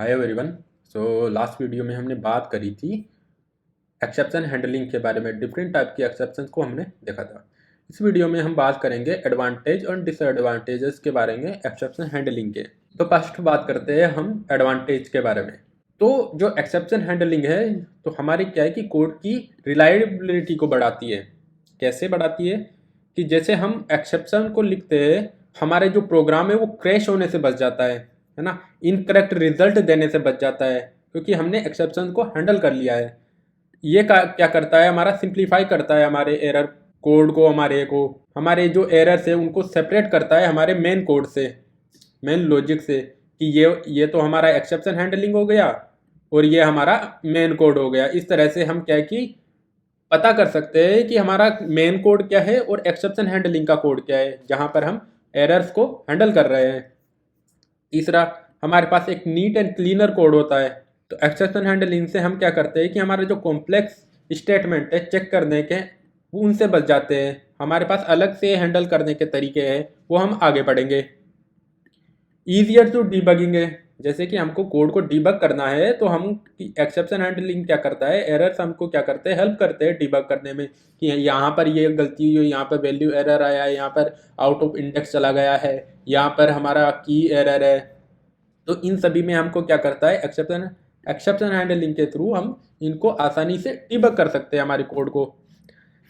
Hi everyone. So last video में हमने बात करी थी एक्सेप्शन हैंडलिंग के बारे में। डिफरेंट टाइप की एक्सेप्शन को हमने देखा था। इस वीडियो में हम बात करेंगे एडवांटेज और डिसएडवांटेजेस के बारे में एक्सेप्शन हैंडलिंग के। तो फर्स्ट बात करते हैं हम एडवांटेज के बारे में। तो जो एक्सेप्शन हैंडलिंग है तो हमारी क्या है कि कोड की रिलायबिलिटी को बढ़ाती है। कैसे बढ़ाती है कि जैसे हम एक्सेप्शन को लिखते हैं, हमारे जो प्रोग्राम है वो क्रैश होने से बच जाता है ना, इनकरेक्ट रिजल्ट देने से बच जाता है, क्योंकि हमने एक्सेप्शन को हैंडल कर लिया है। ये क्या करता है, हमारा सिंप्लीफाई करता है हमारे एरर कोड को, हमारे जो एरर्स है उनको सेपरेट करता है हमारे मेन कोड से, मेन लॉजिक से, कि ये तो हमारा एक्सेप्शन हैंडलिंग हो गया और ये हमारा मेन कोड हो गया। इस तरह से हम क्या है कि पता कर सकते हैं कि हमारा मेन कोड क्या है और एक्सेप्शन हैंडलिंग का कोड क्या है, जहाँ पर हम एरर्स को हैंडल कर रहे हैं। तीसरा, हमारे पास एक नीट एंड क्लीनर कोड होता है। तो एक्सेप्शन हैंडलिंग से हम क्या करते हैं कि हमारे जो कॉम्प्लेक्स स्टेटमेंट है चेक करने के, वो उनसे बच जाते हैं। हमारे पास अलग से हैंडल करने के तरीके हैं, वो हम आगे पढ़ेंगे। ईजियर टू डीबगिंग है, जैसे कि हमको कोड को डीबग करना है तो हम एक्सेप्शन हैंडलिंग क्या करता है, एरर्स हमको क्या करते हैं, हेल्प करते हैं डीबग करने में, कि यहाँ पर ये गलती हुई, यहाँ पर वैल्यू एरर आया है, यहाँ पर आउट ऑफ इंडेक्स चला गया है, यहाँ पर हमारा की एरर है। तो इन सभी में हमको क्या करता है, एक्सेप्शन हैंडलिंग के थ्रू हम इनको आसानी से डीबग कर सकते हैं हमारे कोड को।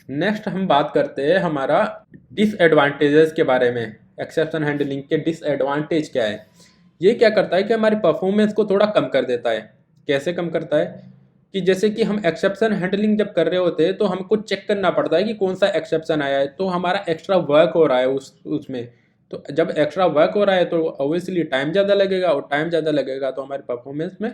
नेक्स्ट हम बात करते हैं हमारा डिसएडवांटेजेस के बारे में। एक्सेप्शन हैंडलिंग के डिसएडवांटेज क्या है? ये क्या करता है कि हमारी परफॉर्मेंस को थोड़ा कम कर देता है। कैसे कम करता है कि जैसे कि हम एक्सेप्शन हैंडलिंग जब कर रहे होते हैं तो हमको चेक करना पड़ता है कि कौन सा एक्सेप्शन आया है, तो हमारा एक्स्ट्रा वर्क हो रहा है उसमें। तो जब एक्स्ट्रा वर्क हो रहा है तो ऑब्वियसली टाइम ज़्यादा लगेगा, और टाइम ज़्यादा लगेगा तो हमारी परफॉर्मेंस में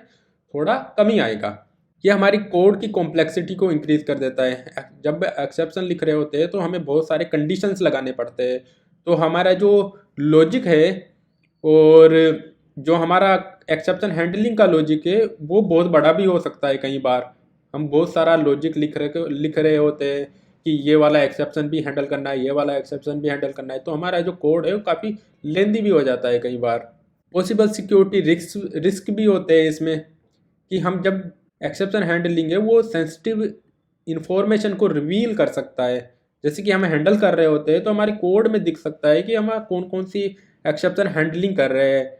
थोड़ा कमी आएगा। ये हमारी कोड की कॉम्प्लेक्सिटी को इंक्रीज कर देता है। जब एक्सेप्शन लिख रहे होते हैं तो हमें बहुत सारे कंडीशंस लगाने पड़ते हैं, तो हमारा जो लॉजिक है और जो हमारा एक्सेप्शन हैंडलिंग का लॉजिक है वो बहुत बड़ा भी हो सकता है। कई बार हम बहुत सारा लॉजिक लिख रहे होते हैं कि ये वाला एक्सेप्शन भी हैंडल करना है, ये वाला एक्सेप्शन भी हैंडल करना है, तो हमारा जो कोड है वो काफ़ी लेंदी भी हो जाता है कई बार। पॉसिबल सिक्योरिटी रिस्क भी होते हैं इसमें, कि हम जब एक्सेप्शन हैंडलिंग है वो सेंसिटिव इंफॉर्मेशन को रिवील कर सकता है। जैसे कि हम हैंडल कर रहे होते हैं तो हमारे कोड में दिख सकता है कि हम कौन कौन सी एक्सेप्शन हैंडलिंग कर रहे हैं,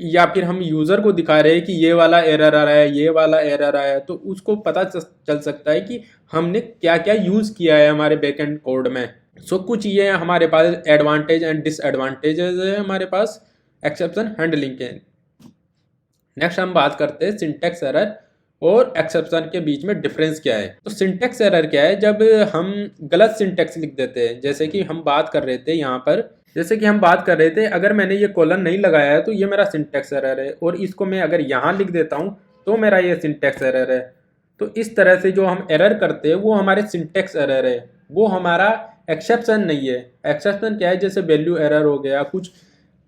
या फिर हम यूज़र को दिखा रहे हैं कि ये वाला एरर आ रहा है, ये वाला एरर आया है, तो उसको पता चल सकता है कि हमने क्या क्या यूज़ किया है हमारे बैकएंड कोड में। सो कुछ ये हमारे पास एडवांटेज एंड डिसएडवांटेजेस है हमारे पास एक्सेप्शन हैंडलिंग के। नेक्स्ट हम बात करते हैं सिंटैक्स एरर और एक्सेप्शन के बीच में डिफरेंस क्या है। तो सिंटैक्स एरर क्या है, जब हम गलत सिंटैक्स लिख देते हैं। जैसे कि हम बात कर रहे थे यहाँ पर, अगर मैंने ये कॉलन नहीं लगाया है तो ये मेरा सिंटैक्स एरर है, और इसको मैं अगर यहाँ लिख देता हूँ तो मेरा ये सिंटैक्स एरर है। तो इस तरह से जो हम एरर करते हैं वो हमारे सिंटैक्स एरर है, वो हमारा एक्सेप्शन नहीं है। एक्सेप्शन क्या है, जैसे वैल्यू एरर हो गया, कुछ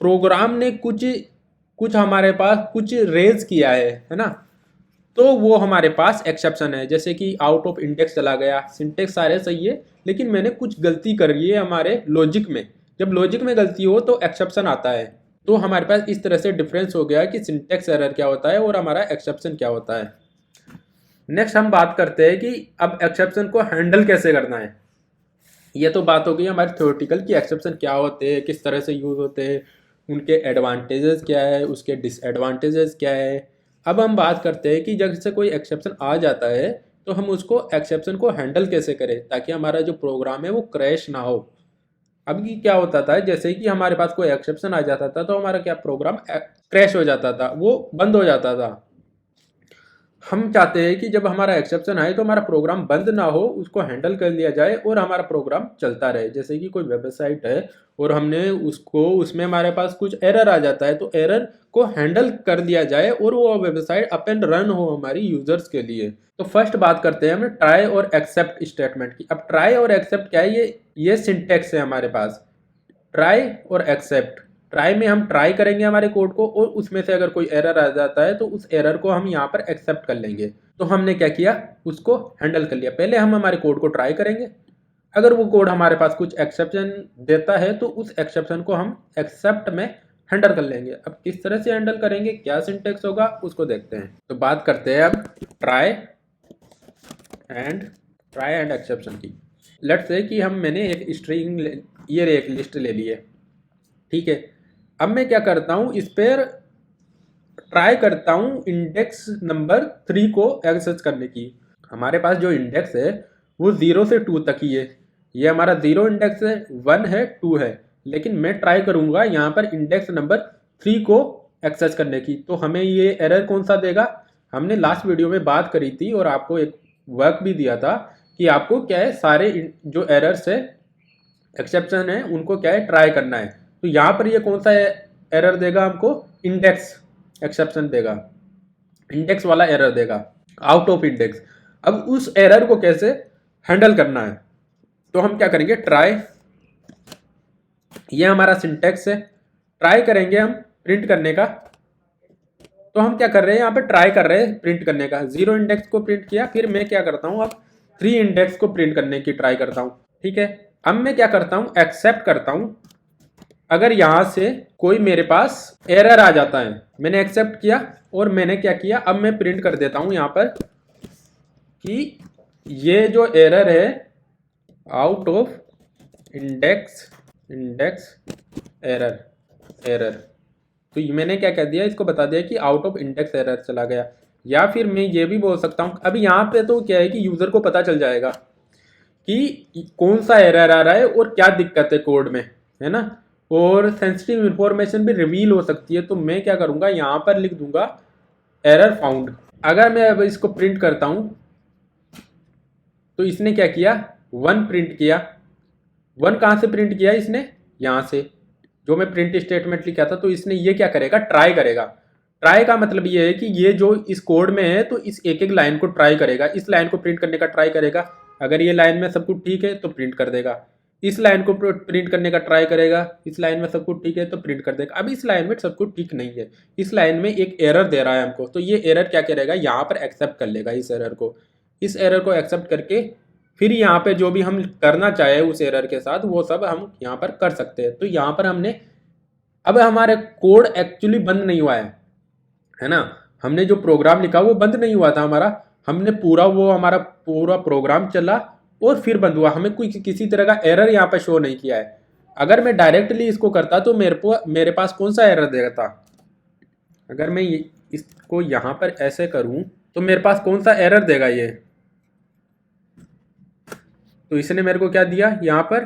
प्रोग्राम ने कुछ हमारे पास कुछ रेज किया है ना, तो वो हमारे पास एक्सेप्शन है। जैसे कि आउट ऑफ इंडेक्स चला गया, सिंटेक्स सारे सही है लेकिन मैंने कुछ गलती करी है हमारे लॉजिक में। जब लॉजिक में गलती हो तो एक्सेप्शन आता है। तो हमारे पास इस तरह से डिफरेंस हो गया कि सिंटेक्स एरर क्या होता है और हमारा एक्सेप्शन क्या होता है। नेक्स्ट हम बात करते हैं कि अब एक्सेप्शन को हैंडल कैसे करना है। ये तो बात हो गई हमारी थ्योरेटिकल कि एक्सेप्शन क्या होते हैं, किस तरह से यूज़ होते हैं, उनके एडवांटेजेस क्या है, उसके डिसएडवांटेजेस क्या है। अब हम बात करते हैं कि जब से कोई एक्सेप्शन आ जाता है तो हम उसको एक्सेप्शन को हैंडल कैसे करें ताकि हमारा जो प्रोग्राम है वो क्रैश ना हो। अब ये क्या होता था, जैसे कि हमारे पास कोई एक्सेप्शन आ जाता था तो हमारा क्या प्रोग्राम क्रैश हो जाता था, वो बंद हो जाता था। हम चाहते हैं कि जब हमारा एक्सेप्शन आए तो हमारा प्रोग्राम बंद ना हो, उसको हैंडल कर लिया जाए और हमारा प्रोग्राम चलता रहे। जैसे कि कोई वेबसाइट है और हमने उसमें हमारे पास कुछ एरर आ जाता है तो एरर को हैंडल कर दिया जाए और वो वेबसाइट अप एंड रन हो हमारी यूजर्स के लिए। तो फर्स्ट बात करते हैं हम ट्राई और एक्सेप्ट स्टेटमेंट की। अब ट्राई और एक्सेप्ट क्या है, ये सिंटेक्स है हमारे पास, ट्राई और एक्सेप्ट। ट्राई में हम ट्राई करेंगे हमारे कोड को और उसमें से अगर कोई एरर आ जाता है तो उस एरर को हम यहाँ पर एक्सेप्ट कर लेंगे। तो हमने क्या किया, उसको हैंडल कर लिया। पहले हम हमारे कोड को ट्राई करेंगे, अगर वो कोड हमारे पास कुछ एक्सेप्शन देता है तो उस एक्सेप्शन को हम एक्सेप्ट में हैंडल कर लेंगे। अब किस तरह से हैंडल करेंगे, क्या सिंटेक्स होगा उसको देखते हैं। तो बात करते हैं अब ट्राई एंड एक्सेप्शन की। लेट्स से कि मैंने एक स्ट्रिंग ये एक लिस्ट ले ली है, ठीक है। अब मैं क्या करता हूँ, इस पर ट्राई करता हूँ इंडेक्स नंबर 3 को एक्सेस करने की। हमारे पास जो इंडेक्स है वो 0 से 2 तक ही है। ये हमारा 0 इंडेक्स है, 1 है, 2 है, लेकिन मैं ट्राई करूँगा यहाँ पर इंडेक्स नंबर 3 को एक्सेस करने की। तो हमें ये एरर कौन सा देगा, हमने लास्ट वीडियो में बात करी थी और आपको एक वर्क भी दिया था कि आपको क्या है, सारे जो एरर्स है, एक्सेप्शन है, उनको क्या है ट्राई करना है। तो यहाँ पर ये कौन सा एरर देगा हमको, इंडेक्स एक्सेप्शन देगा, इंडेक्स वाला एरर देगा, आउट ऑफ इंडेक्स। अब उस एरर को कैसे हैंडल करना है, तो हम क्या करेंगे, ट्राई, ये हमारा सिंटेक्स है, ट्राई करेंगे हम प्रिंट करने का। तो हम क्या कर रहे हैं, यहाँ पे ट्राई कर रहे हैं प्रिंट करने का। 0 इंडेक्स को प्रिंट किया, फिर मैं क्या करता हूँ, अब 3 इंडेक्स को प्रिंट करने की ट्राई करता हूँ, ठीक है। अब मैं क्या करता हूँ, एक्सेप्ट करता हूँ अगर यहाँ से कोई मेरे पास एरर आ जाता है। मैंने एक्सेप्ट किया और मैंने क्या किया, अब मैं प्रिंट कर देता हूँ यहाँ पर कि ये जो एरर है आउट ऑफ इंडेक्स एरर। तो मैंने क्या कह दिया, इसको बता दिया कि आउट ऑफ इंडेक्स एरर चला गया। या फिर मैं ये भी बोल सकता हूँ, अभी यहाँ पे तो क्या है कि यूजर को पता चल जाएगा कि कौन सा एरर आ रहा है और क्या दिक्कत है कोड में, है ना। और सेंसिटिव इंफॉर्मेशन भी रिवील हो सकती है। तो मैं क्या करूँगा, यहाँ पर लिख दूंगा एरर फाउंड। अगर मैं अब इसको प्रिंट करता हूँ तो इसने क्या किया, 1 प्रिंट किया। 1 कहाँ से प्रिंट किया इसने, यहाँ से जो मैं प्रिंट स्टेटमेंट लिखा था। तो इसने ये क्या करेगा, ट्राई करेगा। ट्राई का मतलब ये है कि ये जो इस कोड में है तो इस एक एक लाइन को ट्राई करेगा, इस लाइन को प्रिंट करने का ट्राई करेगा। अगर ये लाइन में सब कुछ ठीक है तो प्रिंट कर देगा, इस लाइन को प्रिंट करने का ट्राई करेगा, इस लाइन में सब कुछ ठीक है तो प्रिंट कर देगा। अब इस लाइन में सब कुछ ठीक नहीं है, इस लाइन में एक एरर दे रहा है हमको। तो ये एरर क्या करेगा, यहाँ पर एक्सेप्ट कर लेगा इस एरर को एक्सेप्ट करके फिर यहाँ पे जो भी हम करना चाहे उस एरर के साथ वो सब हम यहाँ पर कर सकते हैं। तो यहाँ पर हमने, अब हमारे कोड एक्चुअली बंद नहीं हुआ है ना। हमने जो प्रोग्राम लिखा वो बंद नहीं हुआ था हमारा, हमने हमारा पूरा प्रोग्राम चला और फिर बंद हुआ। हमें कोई किसी तरह का एरर यहाँ पर शो नहीं किया है। अगर मैं डायरेक्टली इसको करता तो मेरे पास कौन सा एरर देता, अगर मैं इसको यहाँ पर ऐसे करूँ तो मेरे पास कौन सा एरर देगा ये। तो इसने मेरे को क्या दिया, यहाँ पर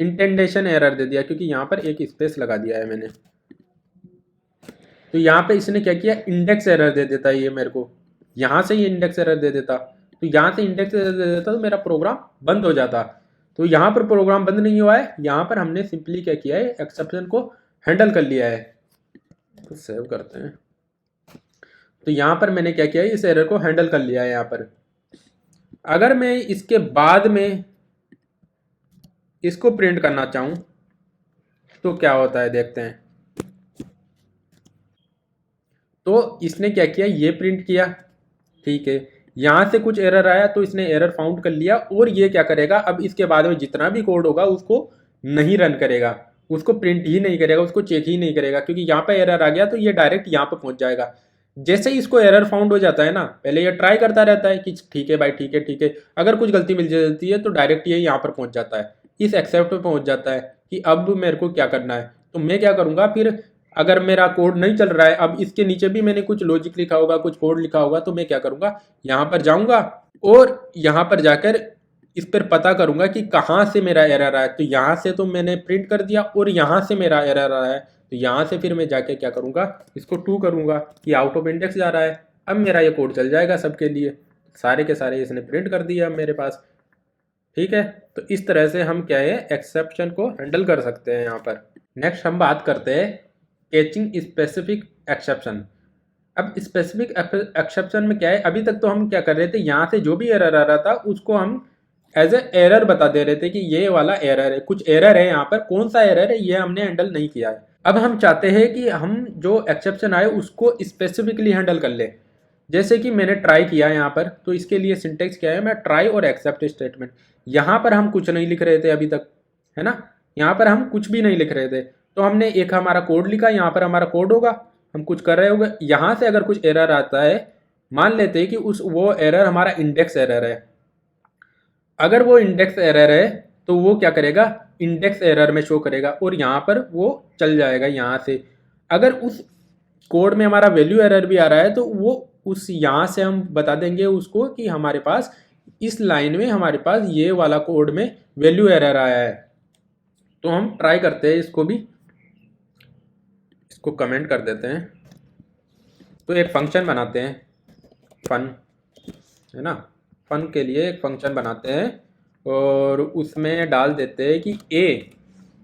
इंटेंडेशन एरर दे दिया, क्योंकि यहाँ पर एक स्पेस लगा दिया है मैंने। तो यहाँ पे इसने क्या किया, इंडेक्स एरर दे देता है ये मेरे को, यहाँ से ये इंडेक्स एरर दे देता। तो यहाँ से इंडेक्स एरर दे देता तो मेरा प्रोग्राम बंद हो जाता। तो यहाँ पर प्रोग्राम बंद नहीं हुआ है, यहाँ पर हमने सिंपली क्या किया है, एक्सेप्शन को हैंडल कर लिया है। तो सेव करते हैं। तो यहाँ पर मैंने क्या किया है, इस एरर को हैंडल कर लिया है। यहाँ पर अगर मैं इसके बाद में इसको प्रिंट करना चाहूँ तो क्या होता है, देखते हैं। तो इसने क्या किया, ये प्रिंट किया, ठीक है। यहाँ से कुछ एरर आया तो इसने एरर फाउंड कर लिया और ये क्या करेगा, अब इसके बाद में जितना भी कोड होगा उसको नहीं रन करेगा, उसको प्रिंट ही नहीं करेगा, उसको चेक ही नहीं करेगा, क्योंकि यहाँ पे एरर आ गया तो ये डायरेक्ट यहाँ पे पहुंच जाएगा। जैसे ही इसको एरर फाउंड हो जाता है ना, पहले ये ट्राई करता रहता है कि ठीक है भाई, ठीक है ठीक है, अगर कुछ गलती मिल जाती है तो डायरेक्ट ये यहाँ पर पहुंच जाता है, इस एक्सेप्ट पे पहुंच जाता है कि अब मेरे को क्या करना है। तो मैं क्या करूँगा, फिर अगर मेरा कोड नहीं चल रहा है, अब इसके नीचे भी मैंने कुछ लॉजिक लिखा होगा, कुछ कोड लिखा होगा, तो मैं क्या करूँगा, यहाँ पर जाऊँगा और यहाँ पर जाकर इस पर पता करूँगा कि कहाँ से मेरा एरर आया। तो यहाँ से तो मैंने प्रिंट कर दिया और यहाँ से मेरा एरर आया है, तो यहाँ से फिर मैं जाके क्या करूँगा, इसको 2 करूँगा कि आउट ऑफ इंडेक्स जा रहा है। अब मेरा ये कोड चल जाएगा सबके लिए, सारे के सारे इसने प्रिंट कर दिया मेरे पास, ठीक है। तो इस तरह से हम क्या है, एक्सेप्शन को हैंडल कर सकते हैं। यहाँ पर नेक्स्ट हम बात करते हैं कैचिंग स्पेसिफिक एक्सेप्शन। अब स्पेसिफिक एक्सेप्शन में क्या है, अभी तक तो हम क्या कर रहे थे, यहाँ से जो भी एरर आ रहा था उसको हम एज ए एरर बता दे रहे थे कि ये वाला एरर है, कुछ एरर है यहाँ पर, कौन सा एरर है ये हमने हैंडल नहीं किया है। अब हम चाहते हैं कि हम जो एक्सेप्शन आए उसको स्पेसिफिकली हैंडल कर ले। जैसे कि मैंने ट्राई किया यहाँ पर, तो इसके लिए सिंटेक्स क्या है, मैं ट्राई और एक्सेप्ट स्टेटमेंट, यहाँ पर हम कुछ नहीं लिख रहे थे अभी तक, है ना। यहाँ पर हम कुछ भी नहीं लिख रहे थे, तो हमने एक हमारा कोड लिखा, यहाँ पर हमारा कोड होगा, हम कुछ कर रहे होंगे, यहाँ से अगर कुछ एरर आता है, मान लेते हैं कि वो एरर हमारा इंडेक्स एरर है। अगर वो इंडेक्स एरर है तो वो क्या करेगा, इंडेक्स एरर में शो करेगा और यहाँ पर वो चल जाएगा यहाँ से। अगर उस कोड में हमारा वैल्यू एरर भी आ रहा है तो वो उस यहाँ से हम बता देंगे उसको कि हमारे पास इस लाइन में हमारे पास ये वाला कोड में वैल्यू एरर आया है। तो हम ट्राई करते हैं इसको भी, इसको कमेंट कर देते हैं। तो एक फंक्शन बनाते हैं फन, है ना, फन के लिए एक फंक्शन बनाते हैं और उसमें डाल देते हैं कि ए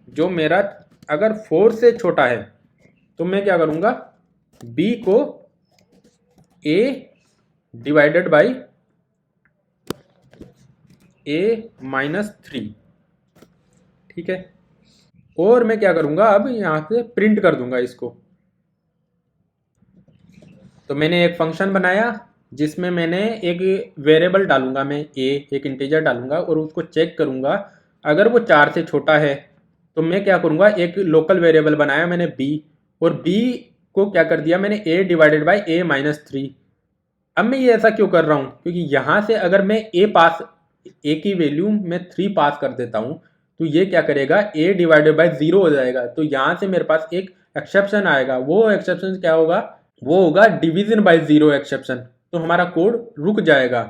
जो मेरा अगर 4 से छोटा है तो मैं क्या करूँगा, बी को ए डिवाइडेड बाई a-3, ठीक है। और मैं क्या करूँगा, अब यहाँ से प्रिंट कर दूंगा इसको। तो मैंने एक फंक्शन बनाया जिसमें मैंने एक वेरिएबल डालूंगा, मैं एक इंटीजर डालूंगा और उसको चेक करूंगा। अगर वो 4 से छोटा है तो मैं क्या करूंगा, एक लोकल वेरिएबल बनाया मैंने b, और b को क्या कर दिया मैंने a डिवाइडेड बाई a-3। अब मैं ये ऐसा क्यों कर रहा हूँ, क्योंकि यहाँ से अगर मैं a की वैल्यू मैं 3 पास कर देता हूँ तो ये क्या करेगा, a डिवाइडेड बाई 0 हो जाएगा। तो यहाँ से मेरे पास एक एक्सेप्शन आएगा, वो एक्सेप्शन क्या होगा, वो होगा डिवीजन बाय 0 एक्सेप्शन। तो हमारा कोड रुक जाएगा,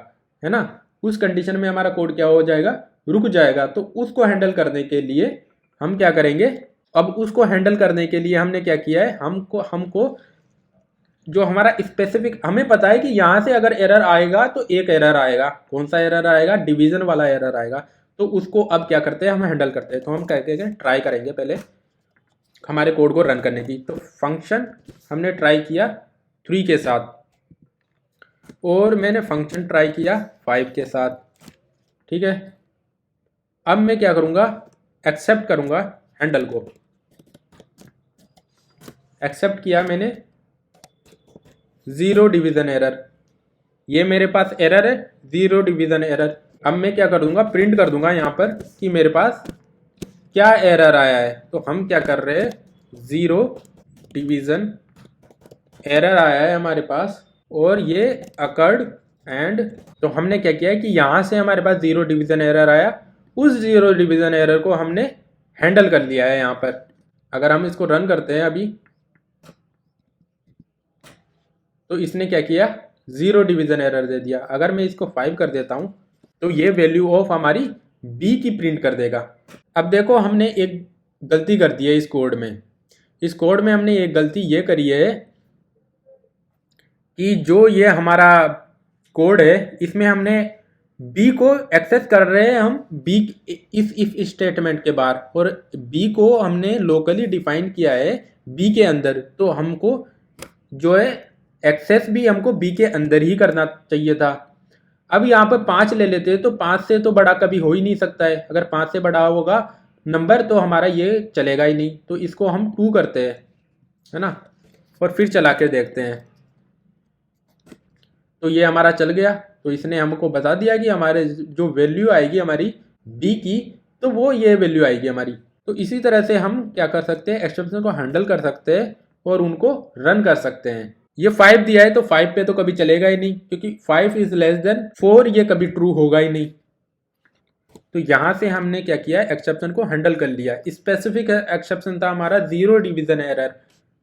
है ना, उस कंडीशन में हमारा कोड क्या हो जाएगा, रुक जाएगा। तो उसको हैंडल करने के लिए हम क्या करेंगे, अब उसको हैंडल करने के लिए हमने क्या किया है, हमको जो हमारा स्पेसिफिक, हमें पता है कि यहाँ से अगर एरर आएगा तो एक एरर आएगा, कौन सा एरर आएगा, डिवीजन वाला एरर आएगा। तो उसको अब क्या करते हैं, हम हैंडल करते हैं। तो हम क्या करेंगे, ट्राई करेंगे पहले हमारे कोड को रन करने की। तो फंक्शन हमने ट्राई किया 3 के साथ और मैंने फंक्शन ट्राई किया 5 के साथ, ठीक है। अब मैं क्या करूँगा, एक्सेप्ट करूँगा हैंडल को, एक्सेप्ट किया मैंने 0 डिवीजन एरर, ये मेरे पास एरर है 0 डिवीजन एरर। अब मैं क्या कर दूंगा, प्रिंट कर दूंगा यहाँ पर कि मेरे पास क्या एरर आया है। तो हम क्या कर रहे हैं, 0 डिवीजन एरर आया है हमारे पास और ये अकर्ड एंड, तो हमने क्या किया है कि यहाँ से हमारे पास 0 डिवीजन एरर आया, उस 0 डिवीजन एरर को हमने हैंडल कर लिया है यहाँ पर। अगर हम इसको रन करते हैं अभी तो इसने क्या किया, 0 डिवीजन एरर दे दिया। अगर मैं इसको 5 कर देता हूँ तो ये वैल्यू ऑफ हमारी b की प्रिंट कर देगा। अब देखो हमने एक गलती कर दी है इस कोड में, इस कोड में हमने एक गलती ये करी है कि जो ये हमारा कोड है इसमें हमने b को एक्सेस कर रहे हैं हम b इफ स्टेटमेंट के बाहर, और b को हमने लोकली डिफाइन किया है b के अंदर। तो हमको जो है एक्सेस भी हमको b के अंदर ही करना चाहिए था। अब यहाँ पर 5 ले लेते हैं तो 5 से तो बड़ा कभी हो ही नहीं सकता है, अगर 5 से बड़ा होगा नंबर तो हमारा ये चलेगा ही नहीं। तो इसको हम 2 करते हैं, है ना, और फिर चला के देखते हैं। तो ये हमारा चल गया, तो इसने हमको बता दिया कि हमारे जो वैल्यू आएगी हमारी b की, तो वो ये वैल्यू आएगी हमारी। तो इसी तरह से हम क्या कर सकते हैं, एक्सेप्शन को हैंडल कर सकते हैं और उनको रन कर सकते हैं। ये 5 दिया है तो 5 पे तो कभी चलेगा ही नहीं, क्योंकि 5 इज लेस देन 4 ये कभी ट्रू होगा ही नहीं। तो यहाँ से हमने क्या किया, एक्सेप्शन को हैंडल कर लिया। स्पेसिफिक एक्सेप्शन था हमारा 0 डिवीजन एरर,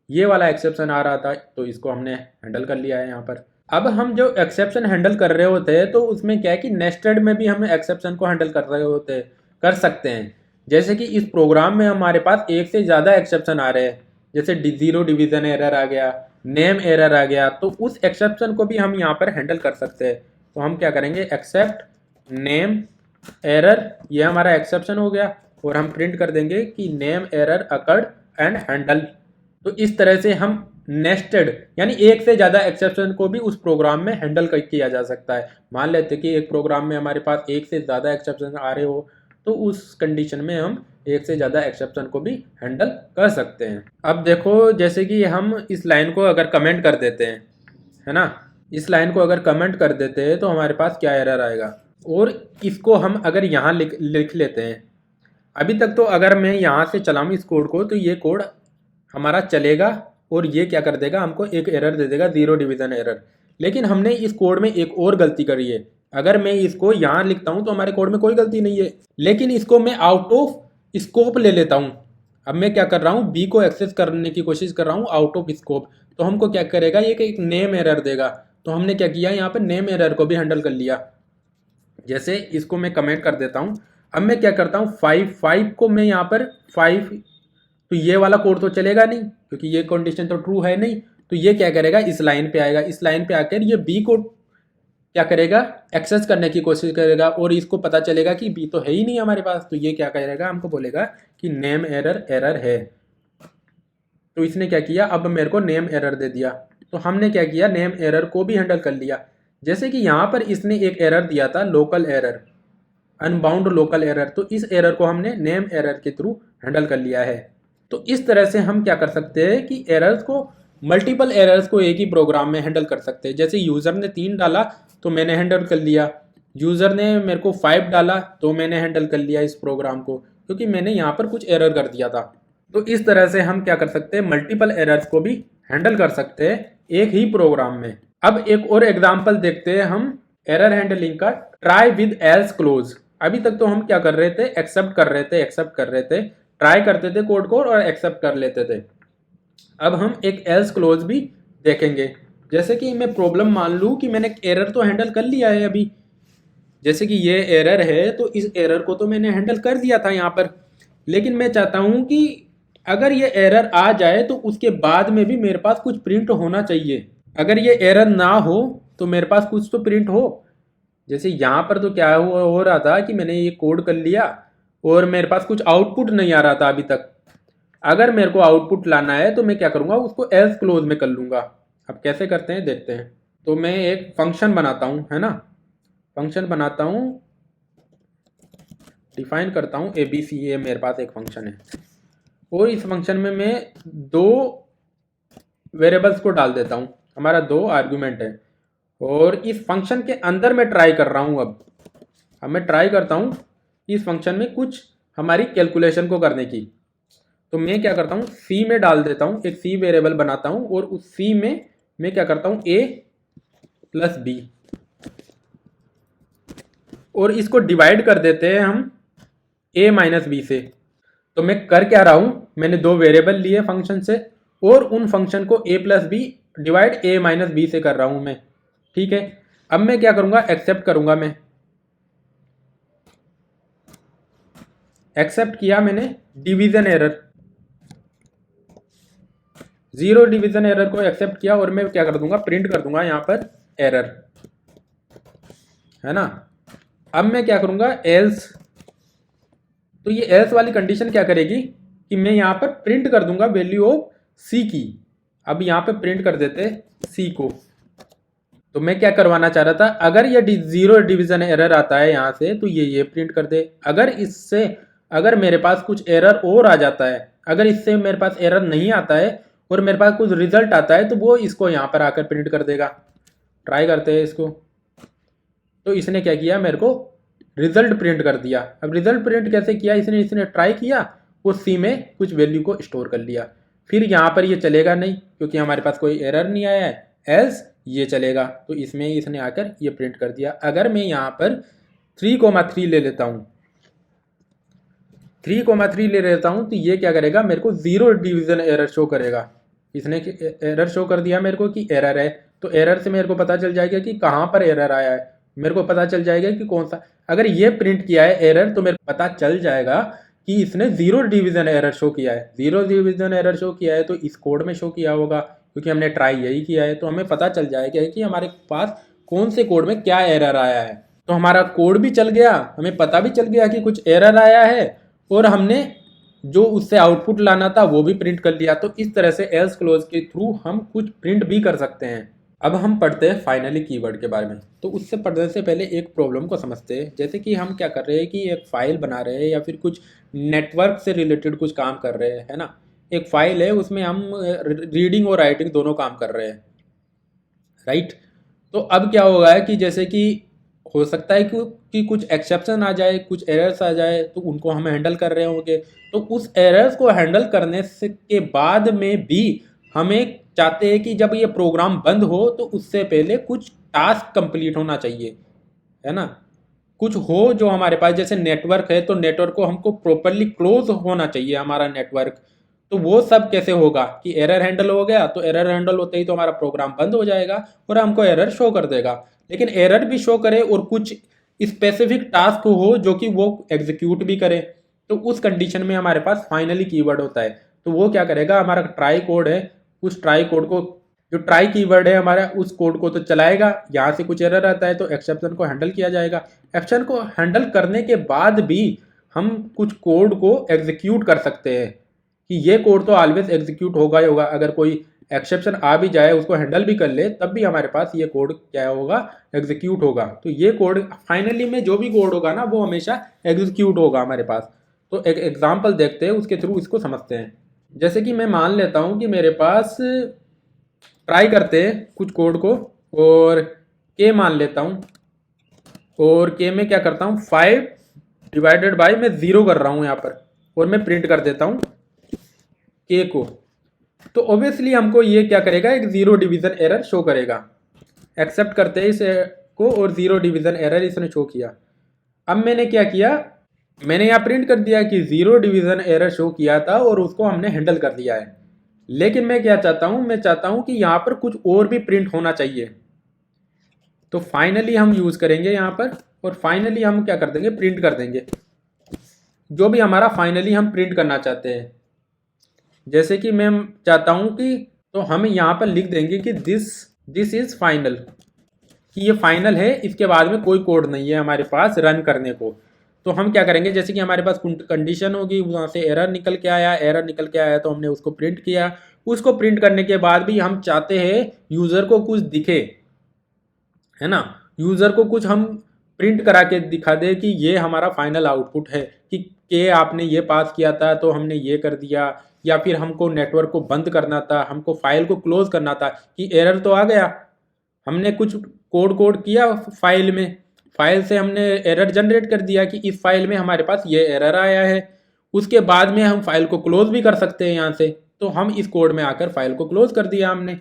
ये वाला एक्सेप्शन आ रहा था, तो इसको हमने हैंडल कर लिया है यहाँ पर। अब हम जो एक्सेप्शन हैंडल कर रहे होते हैं तो उसमें क्या है कि नेस्टेड में भी हम एक्सेप्शन को हैंडल कर रहे होते हैं, कर सकते हैं। जैसे कि इस प्रोग्राम में हमारे पास एक से ज़्यादा एक्सेप्शन आ रहे हैं, जैसे 0 डिवीजन एरर आ गया, नेम एरर आ गया, तो उस एक्सेप्शन को भी हम यहाँ पर हैंडल कर सकते हैं। तो हम क्या करेंगे, एक्सेप्ट नेम एरर, ये हमारा एक्सेप्शन हो गया, और हम प्रिंट कर देंगे कि name error occurred and handle. तो इस तरह से हम नेस्टेड यानी एक से ज़्यादा एक्सेप्शन को भी उस प्रोग्राम में हैंडल किया जा सकता है। मान लेते कि एक प्रोग्राम में हमारे पास एक से ज़्यादा एक्सेप्शन आ रहे हो, तो उस कंडीशन में हम एक से ज़्यादा एक्सेप्शन को भी हैंडल कर सकते हैं। अब देखो, जैसे कि हम इस लाइन को अगर कमेंट कर देते हैं, है ना, इस लाइन को अगर कमेंट कर देते हैं तो हमारे पास क्या एरर आएगा, और इसको हम अगर यहाँ लिख लेते हैं, अभी तक तो अगर मैं यहाँ से चलाऊँ इस कोड को तो ये कोड हमारा चलेगा और ये क्या कर देगा, हमको एक एरर दे देगा, ज़ीरो डिवीज़न एरर। लेकिन हमने इस कोड में एक और गलती करी है। अगर मैं इसको यहाँ लिखता हूँ तो हमारे कोड में कोई गलती नहीं है, लेकिन इसको मैं आउट ऑफ स्कोप ले लेता हूँ। अब मैं क्या कर रहा हूँ, बी को एक्सेस करने की कोशिश कर रहा हूँ आउट ऑफ स्कोप, तो हमको क्या करेगा, ये एक नेम एरर देगा। तो हमने क्या किया, यहाँ पर नेम एरर को भी हैंडल कर लिया। जैसे इसको मैं कमेंट कर देता हूँ। अब मैं क्या करता हूँ, 5 को मैं यहाँ पर 5, तो ये वाला कोड तो चलेगा नहीं क्योंकि ये कंडीशन तो ट्रू है नहीं। तो ये क्या करेगा, इस लाइन पे आएगा, इस लाइन पे आकर ये बी को क्या करेगा, एक्सेस करने की कोशिश करेगा और इसको पता चलेगा कि बी तो है ही नहीं हमारे पास। तो ये क्या करेगा, हमको बोलेगा कि नेम एरर है। तो इसने क्या किया, अब मेरे को नेम एरर दे दिया। तो हमने क्या किया, नेम एरर को भी हैंडल कर लिया। जैसे कि यहाँ पर इसने एक एरर दिया था, local error, unbound local error, तो इस एरर को हमने नेम एरर के थ्रू हैंडल कर लिया है। तो इस तरह से हम क्या कर सकते हैं कि एरर्स को, मल्टीपल एरर्स को एक ही प्रोग्राम में हैंडल कर सकते हैं। जैसे यूज़र ने 3 डाला तो मैंने हैंडल कर लिया, यूज़र ने मेरे को 5 डाला तो मैंने हैंडल कर लिया इस प्रोग्राम को, क्योंकि मैंने यहाँ पर कुछ एरर कर दिया था। तो इस तरह से हम क्या कर सकते हैं, मल्टीपल एरर्स को भी हैंडल कर सकते हैं एक ही प्रोग्राम में। अब एक और एग्जाम्पल देखते हैं हम एरर हैंडलिंग का, ट्राई विद एल्स क्लोज। अभी तक तो हम क्या कर रहे थे, एक्सेप्ट कर रहे थे, ट्राई करते थे कोड को और एक्सेप्ट कर लेते थे। अब हम एक एल्स क्लोज भी देखेंगे। जैसे कि मैं प्रॉब्लम मान लूँ कि मैंने एरर तो हैंडल कर लिया है अभी, जैसे कि ये एरर है तो इस एरर को तो मैंने हैंडल कर दिया था यहाँ पर, लेकिन मैं चाहता हूँ कि अगर ये एरर आ जाए तो उसके बाद में भी मेरे पास कुछ प्रिंट होना चाहिए। अगर ये एरर ना हो तो मेरे पास कुछ तो प्रिंट हो। जैसे यहाँ पर तो क्या हो रहा था कि मैंने ये कोड कर लिया और मेरे पास कुछ आउटपुट नहीं आ रहा था अभी तक। अगर मेरे को आउटपुट लाना है तो मैं क्या करूँगा, उसको एल्स क्लोज में कर लूँगा। अब कैसे करते हैं देखते हैं। तो मैं एक फंक्शन बनाता हूँ, है ना, फंक्शन बनाता हूँ, डिफाइन करता हूँ ABC, ये मेरे पास एक फंक्शन है और इस फंक्शन में मैं 2 वेरिएबल्स को डाल देता हूँ। हमारा 2 आर्गुमेंट है और इस फंक्शन के अंदर मैं ट्राई कर रहा हूँ। अब मैं ट्राई करता हूँ इस फंक्शन में कुछ हमारी कैलकुलेशन को करने की। तो मैं क्या करता हूँ, C में डाल देता हूँ, एक C वेरिएबल बनाता हूँ और उस C में मैं क्या करता हूँ, A प्लस B, और इसको डिवाइड कर देते हैं हम A माइनस B से। तो मैं कर क्या रहा हूँ, मैंने 2 वेरिएबल लिए फंक्शन से और उन फंक्शन को A plus B divide A minus B से कर रहा हूँ मैं। ठीक है, अब मैं क्या करूँगा, एक्सेप्ट करूँगा। मैं एक्सेप्ट किया मैंने डिवीजन एरर, 0 डिवीजन एरर को एक्सेप्ट किया और मैं क्या कर दूंगा, प्रिंट कर दूंगा यहाँ पर एरर, है ना। अब मैं क्या करूँगा, एल्स, तो ये एल्स वाली कंडीशन क्या करेगी कि मैं यहाँ पर प्रिंट कर दूंगा वैल्यू ऑफ C की। अब यहाँ पे प्रिंट कर देते C को। तो मैं क्या करवाना चाह रहा था, अगर ये 0 डिवीजन एरर आता है यहाँ से तो ये प्रिंट कर दे। अगर इससे, अगर मेरे पास कुछ एरर और आ जाता है, अगर इससे मेरे पास एरर नहीं आता है और मेरे पास कुछ रिजल्ट आता है तो वो इसको यहाँ पर आकर प्रिंट कर देगा। ट्राई करते हैं इसको। तो इसने क्या किया, मेरे को रिजल्ट प्रिंट कर दिया। अब रिजल्ट प्रिंट कैसे किया, इसने ट्राई किया, वो C में कुछ वैल्यू को स्टोर कर लिया। फिर यहाँ पर ये चलेगा नहीं क्योंकि हमारे पास कोई एरर नहीं आया है, एल्स ये चलेगा। तो इसमें इसने आकर ये प्रिंट कर दिया। अगर मैं यहाँ पर 3,3 ले लेता हूँ, 3,3 ले लेता हूँ तो ये क्या करेगा, मेरे को 0 डिवीजन एरर शो करेगा। इसने एरर शो कर दिया मेरे को कि एरर है, तो एरर से मेरे को पता चल जाएगा कि कहाँ पर एरर आया है, मेरे को पता चल जाएगा कि कौन सा। अगर ये प्रिंट किया है एरर तो मेरे को पता चल जाएगा कि इसने 0 डिवीजन एरर शो किया है। 0 डिवीजन एरर शो किया है तो इस कोड में शो किया होगा क्योंकि हमने ट्राई यही किया है। तो हमें पता चल जाएगा कि हमारे पास कौन से कोड में क्या एरर आया है। तो हमारा कोड भी चल गया, हमें पता भी चल गया कि कुछ एरर आया है और हमने जो उससे आउटपुट लाना था वो भी प्रिंट कर लिया। तो इस तरह से एल्स क्लोज के थ्रू हम कुछ प्रिंट भी कर सकते हैं। अब हम पढ़ते हैं फाइनली कीवर्ड के बारे में। तो उससे पढ़ने से पहले एक प्रॉब्लम को समझते हैं। जैसे कि हम क्या कर रहे हैं कि एक फाइल बना रहे हैं या फिर कुछ नेटवर्क से रिलेटेड कुछ काम कर रहे हैं, है ना। एक फाइल है, उसमें हम रीडिंग और राइटिंग दोनों काम कर रहे हैं, राइट। तो अब क्या होगा है कि जैसे कि हो सकता है कि कुछ एक्सेप्शन आ जाए, कुछ एरर्स आ जाए, तो उनको हम हैंडल कर रहे होंगे। तो उस एरर्स को हैंडल करने से के बाद में भी हमें चाहते हैं कि जब ये प्रोग्राम बंद हो तो उससे पहले कुछ टास्क कंप्लीट होना चाहिए, है ना। कुछ हो जो हमारे पास, जैसे नेटवर्क है तो नेटवर्क को हमको प्रॉपरली क्लोज होना चाहिए हमारा नेटवर्क। तो वो सब कैसे होगा कि एरर हैंडल हो गया, तो एरर हैंडल होते ही तो हमारा प्रोग्राम बंद हो जाएगा और हमको एरर शो कर देगा। लेकिन एरर भी शो करे और कुछ स्पेसिफिक टास्क हो जो कि वो एग्जीक्यूट भी करे, तो उस कंडीशन में हमारे पास फाइनली कीवर्ड होता है। तो वो क्या करेगा, हमारा ट्राई कोड है, उस ट्राई कोड को, जो ट्राई कीवर्ड है हमारा, उस कोड को तो चलाएगा। यहाँ से कुछ एरर आता है तो एक्सेप्शन को हैंडल किया जाएगा। एक्शन को हैंडल करने के बाद भी हम कुछ कोड को एग्जीक्यूट कर सकते हैं कि ये कोड तो ऑलवेज एग्जीक्यूट होगा ही होगा। अगर कोई एक्सेप्शन आ भी जाए, उसको हैंडल भी कर ले, तब भी हमारे पास ये कोड क्या होगा, एग्जीक्यूट होगा। तो ये कोड फाइनली में जो भी कोड होगा ना, वो हमेशा एग्जीक्यूट होगा हमारे पास। तो एक एग्जाम्पल देखते हैं, उसके थ्रू इसको समझते हैं। जैसे कि मैं मान लेता हूँ कि मेरे पास, ट्राई करते हैं कुछ कोड को, और के मान लेता हूँ, और के में क्या करता हूँ, 5 डिवाइडेड बाई, मैं 0 कर रहा हूँ यहाँ पर, और मैं प्रिंट कर देता हूँ के को। तो ऑब्वियसली हमको ये क्या करेगा, एक 0 डिवीजन एरर शो करेगा। एक्सेप्ट करते हैं इस को, और 0 डिवीजन एरर इसने शो किया। अब मैंने क्या किया, मैंने यहाँ प्रिंट कर दिया कि 0 डिवीजन एरर शो किया था और उसको हमने हैंडल कर दिया है। लेकिन मैं क्या चाहता हूँ, मैं चाहता हूँ कि यहाँ पर कुछ और भी प्रिंट होना चाहिए। तो फाइनली हम यूज करेंगे यहाँ पर, और फाइनली हम क्या कर देंगे, प्रिंट कर देंगे जो भी हमारा फाइनली हम प्रिंट करना चाहते हैं। जैसे कि मैं चाहता हूँ कि, तो हम यहाँ पर लिख देंगे कि दिस इज फाइनल, कि ये फाइनल है, इसके बाद में कोई कोड नहीं है हमारे पास रन करने को। तो हम क्या करेंगे, जैसे कि हमारे पास कंडीशन होगी, वहाँ से एरर निकल के आया, एरर निकल के आया तो हमने उसको प्रिंट किया। उसको प्रिंट करने के बाद भी हम चाहते हैं यूज़र को कुछ दिखे, है ना। यूज़र को कुछ हम प्रिंट करा के दिखा दे कि ये हमारा फाइनल आउटपुट है, कि आपने ये पास किया था तो हमने ये कर दिया। या फिर हमको नेटवर्क को बंद करना था, हमको फाइल को क्लोज करना था, कि एरर तो आ गया, हमने कुछ कोड किया फाइल में, फाइल से हमने एरर जनरेट कर दिया कि इस फाइल में हमारे पास ये एरर आया है। उसके बाद में हम फाइल को क्लोज भी कर सकते हैं यहाँ से। तो हम इस कोड में आकर फाइल को क्लोज कर दिया हमने।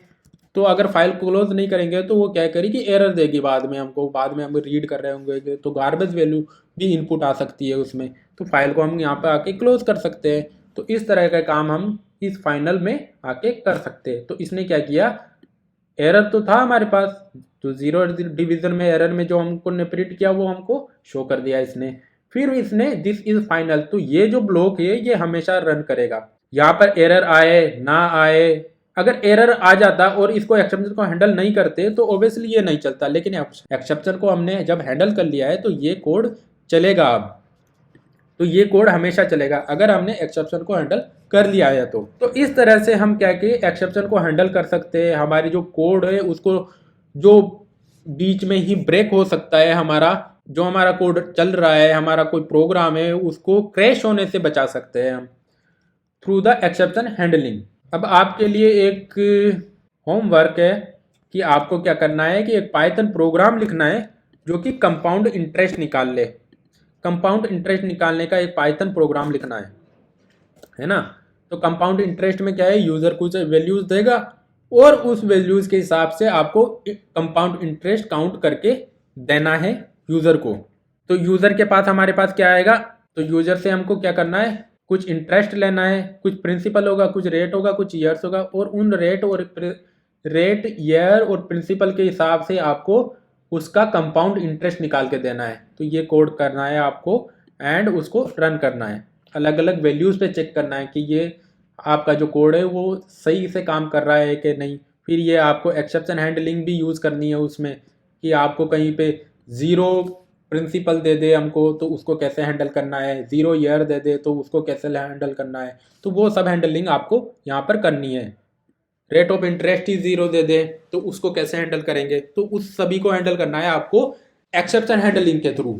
तो अगर फाइल क्लोज नहीं करेंगे तो वो क्या करेगी, एरर देगी बाद में हमको, बाद में हम रीड कर रहे होंगे तो गार्बेज वैल्यू भी इनपुट आ सकती है उसमें। तो फाइल को हम यहाँ पे आके क्लोज कर सकते हैं। तो इस तरह का काम हम इस फाइनल में आके कर सकते हैं। तो इसने क्या किया, एरर तो था हमारे पास, तो 0 डिवीजन में एरर में जो हमको ने प्रिंट किया वो हमको शो कर दिया इसने। फिर इसने दिस इज फाइनल, तो ये जो ब्लॉक है ये हमेशा रन करेगा। यहाँ पर एरर आए ना आए, अगर एरर आ जाता और इसको एक्सेप्शन को हैंडल नहीं करते तो ऑब्वियसली ये नहीं चलता। लेकिन एक्सेप्शन को हमने जब हैंडल कर लिया है तो ये कोड चलेगा अब। तो ये कोड हमेशा चलेगा अगर हमने एक्सेप्शन को हैंडल कर लिया है। तो इस तरह से हम क्या कि एक्सेप्शन को हैंडल कर सकते हैं। हमारी जो कोड है उसको, जो बीच में ही ब्रेक हो सकता है, हमारा जो हमारा कोड चल रहा है, हमारा कोई प्रोग्राम है, उसको क्रैश होने से बचा सकते हैं हम थ्रू द एक्सेप्शन हैंडलिंग। अब आपके लिए एक होमवर्क है कि आपको क्या करना है कि एक पाइथन प्रोग्राम लिखना है जो कि कंपाउंड इंटरेस्ट निकाल ले। कंपाउंड इंटरेस्ट निकालने का एक पाइथन प्रोग्राम लिखना है ना। तो कंपाउंड इंटरेस्ट में क्या है, यूजर कुछ वैल्यूज देगा और उस वैल्यूज के हिसाब से आपको कंपाउंड इंटरेस्ट काउंट करके देना है यूजर को। तो यूजर के पास हमारे पास क्या आएगा, तो यूजर से हमको क्या करना है, कुछ इंटरेस्ट लेना है, कुछ प्रिंसिपल होगा, कुछ रेट होगा, कुछ ईयर्स होगा, और उन रेट ईयर और प्रिंसिपल के हिसाब से आपको उसका कंपाउंड इंटरेस्ट निकाल के देना है। तो ये कोड करना है आपको एंड उसको रन करना है। अलग अलग वैल्यूज़ पे चेक करना है कि ये आपका जो कोड है वो सही से काम कर रहा है कि नहीं। फिर ये आपको एक्सेप्शन हैंडलिंग भी यूज़ करनी है उसमें, कि आपको कहीं पे 0 प्रिंसिपल दे दे हमको तो उसको कैसे हैंडल करना है, 0 ईयर दे दे तो उसको कैसे हैंडल करना है। तो वो सब हैंडलिंग आपको यहाँ पर करनी है। रेट ऑफ इंटरेस्ट ही 0 दे दे तो उसको कैसे हैंडल करेंगे, तो उस सभी को हैंडल करना है आपको एक्सेप्शन हैंडलिंग के थ्रू।